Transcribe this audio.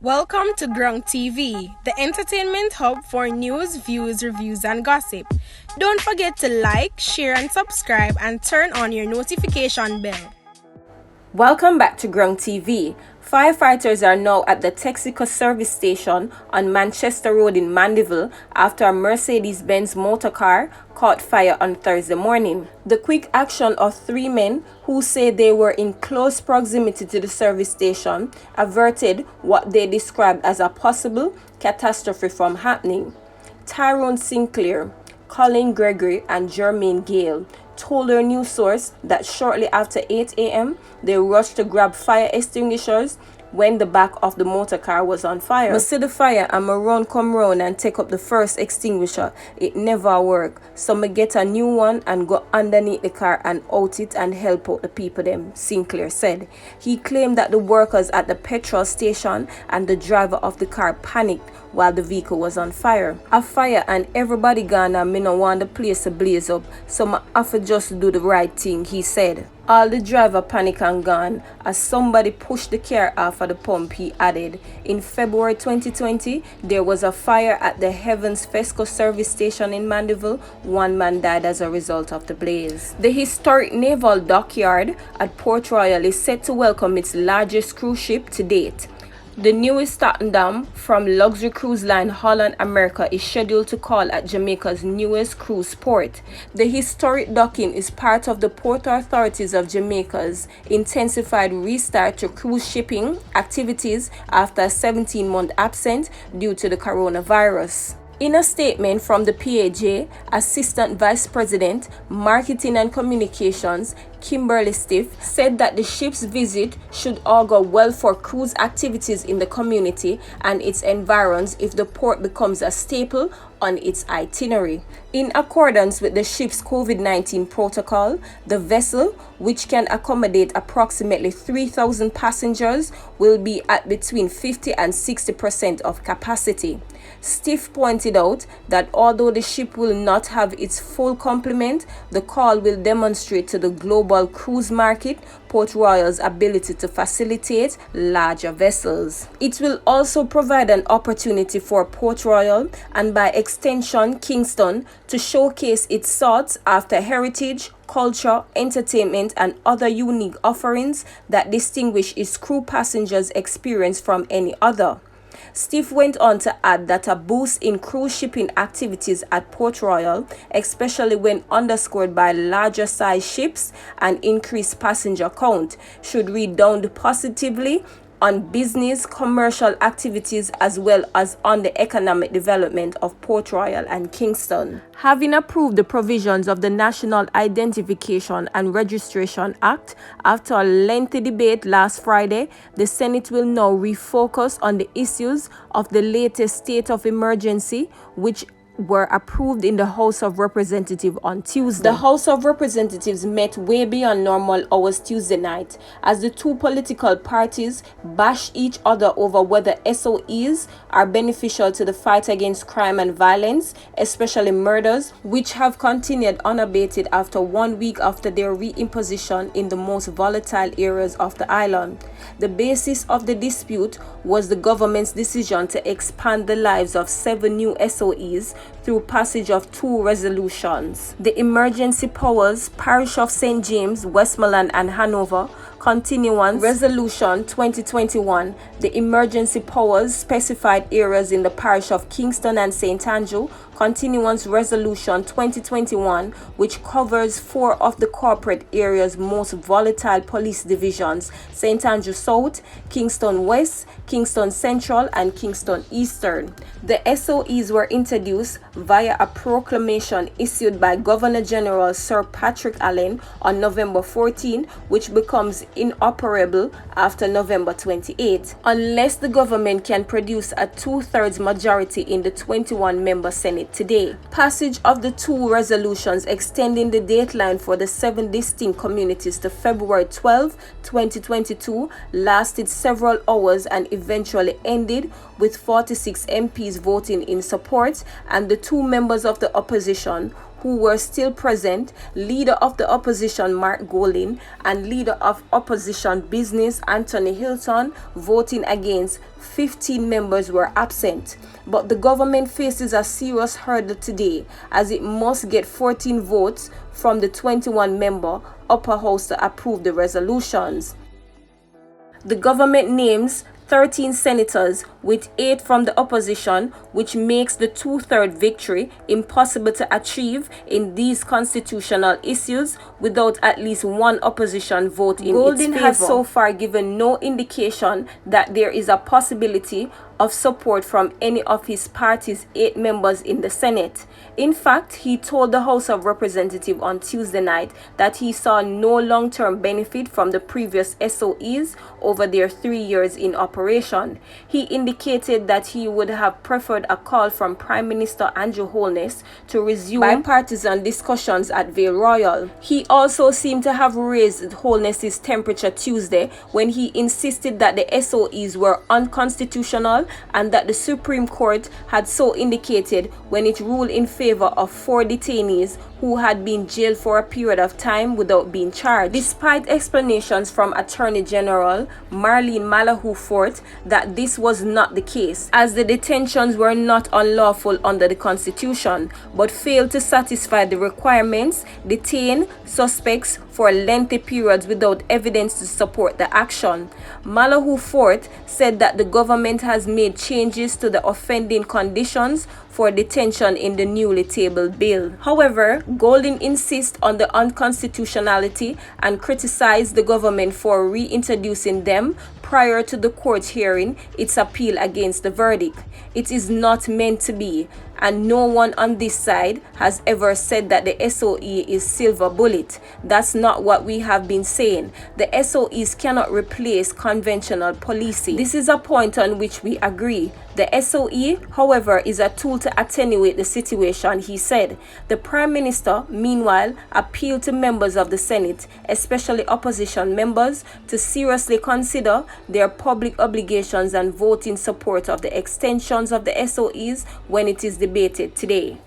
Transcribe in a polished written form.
Welcome to Grung TV, the entertainment hub for news, views, reviews, and gossip. Don't forget to like, share, and subscribe, and turn on your notification bell. Welcome back to Grung TV. Firefighters are now at the Texaco service station on Manchester Road in Mandeville after a Mercedes-Benz motor car caught fire on Thursday morning. The quick action of three men who say they were in close proximity to the service station averted what they described as a possible catastrophe from happening. Tyrone Sinclair, Colin Gregory, and Jermaine Gale told their news source that shortly after 8 a.m., they rushed to grab fire extinguishers when the back of the motor car was on fire. I see the fire and I run come round and take up the first extinguisher. It never worked. So I get a new one and go underneath the car and out it and help out the people them, Sinclair said. He claimed that the workers at the petrol station and the driver of the car panicked while the vehicle was on fire. A fire and everybody gone and me no want the place to blaze up, so I have to just do the right thing, he said. All the driver panic and gone as somebody pushed the car off of the pump, he added. In February 2020, there was a fire at the Heavens Fesco service station in Mandeville. One man died as a result of the blaze. The historic naval dockyard at Port Royal is set to welcome its largest cruise ship to date. The newest Tottenham from luxury cruise line Holland America is scheduled to call at Jamaica's newest cruise port. The historic docking is part of the Port Authorities of Jamaica's intensified restart to cruise shipping activities after a 17-month absence due to the coronavirus. In a statement from the PAJ, Assistant Vice President, Marketing and Communications, Kimberly Stiff, said that the ship's visit should augur well for cruise activities in the community and its environs if the port becomes a staple on its itinerary. In accordance with the ship's COVID-19 protocol, the vessel, which can accommodate approximately 3,000 passengers, will be at between 50 and 60% of capacity. Stiff pointed out that although the ship will not have its full complement, the call will demonstrate to the global cruise market Port Royal's ability to facilitate larger vessels. It will also provide an opportunity for Port Royal, and by extension Kingston, to showcase its sought-after heritage, culture, entertainment, and other unique offerings that distinguish its crew passengers' experience from any other. Steve went on to add that a boost in cruise shipping activities at Port Royal, especially when underscored by larger size ships and increased passenger count, should redound positively on business, commercial activities, as well as on the economic development of Port Royal and Kingston. Having approved the provisions of the National Identification and Registration Act after a lengthy debate last Friday, the Senate will now refocus on the issues of the latest state of emergency, which were approved in the House of Representatives on Tuesday. The House of Representatives met way beyond normal hours Tuesday night as the two political parties bashed each other over whether SOEs are beneficial to the fight against crime and violence, especially murders, which have continued unabated after 1 week after their reimposition in the most volatile areas of the island. The basis of the dispute was the government's decision to expand the lives of 7 new SOEs through passage of 2 resolutions. The Emergency Powers, Parish of St. James, Westmoreland and Hanover, Continuance Resolution 2021, the Emergency Powers specified areas in the parish of Kingston and St. Andrew, Continuance Resolution 2021, which covers 4 of the corporate area's most volatile police divisions, St. Andrew South, Kingston West, Kingston Central, and Kingston Eastern. The SOEs were introduced via a proclamation issued by Governor General Sir Patrick Allen on November 14, which becomes inoperable after November 28, unless the government can produce a 2/3 majority in the 21-member Senate today. Passage of the 2 resolutions extending the deadline for the 7 distinct communities to February 12, 2022 lasted several hours and eventually ended with 46 MPs voting in support and the 2 members of the opposition who were still present, Leader of the Opposition Mark Golding and Leader of Opposition Business Anthony Hilton, voting against. 15 members were absent. But the government faces a serious hurdle today as it must get 14 votes from the 21-member upper house to approve the resolutions. The government names 13 senators, with 8 from the opposition, which makes the two-thirds victory impossible to achieve in these constitutional issues without at least one opposition vote in its favor. Golding has so far given no indication that there is a possibility of support from any of his party's 8 members in the Senate. In fact, he told the House of Representatives on Tuesday night that he saw no long-term benefit from the previous SOEs over their 3 years in operation. He indicated that he would have preferred a call from Prime Minister Andrew Holness to resume bipartisan discussions at Vale Royal. He also seemed to have raised Holness's temperature Tuesday when he insisted that the SOEs were unconstitutional and that the Supreme Court had so indicated when it ruled in favor of 4 detainees who had been jailed for a period of time without being charged. Despite explanations from Attorney General Marlene Malahoo Fort that this was not the case, as the detentions were not unlawful under the Constitution, but failed to satisfy the requirements, detain suspects for lengthy periods without evidence to support the action. Malahoo Fort said that the government has made changes to the offending conditions for detention in the newly tabled bill. However, Golding insists on the unconstitutionality and criticized the government for reintroducing them prior to the court hearing its appeal against the verdict. It is not meant to be, and no one on this side has ever said that the SOE is silver bullet. That's not what we have been saying. The SOEs cannot replace conventional policing. This is a point on which we agree. The SOE, however, is a tool to attenuate the situation, he said. The Prime Minister, meanwhile, appealed to members of the Senate, especially opposition members, to seriously consider their public obligations and vote in support of the extensions of the SOEs when it is debated today.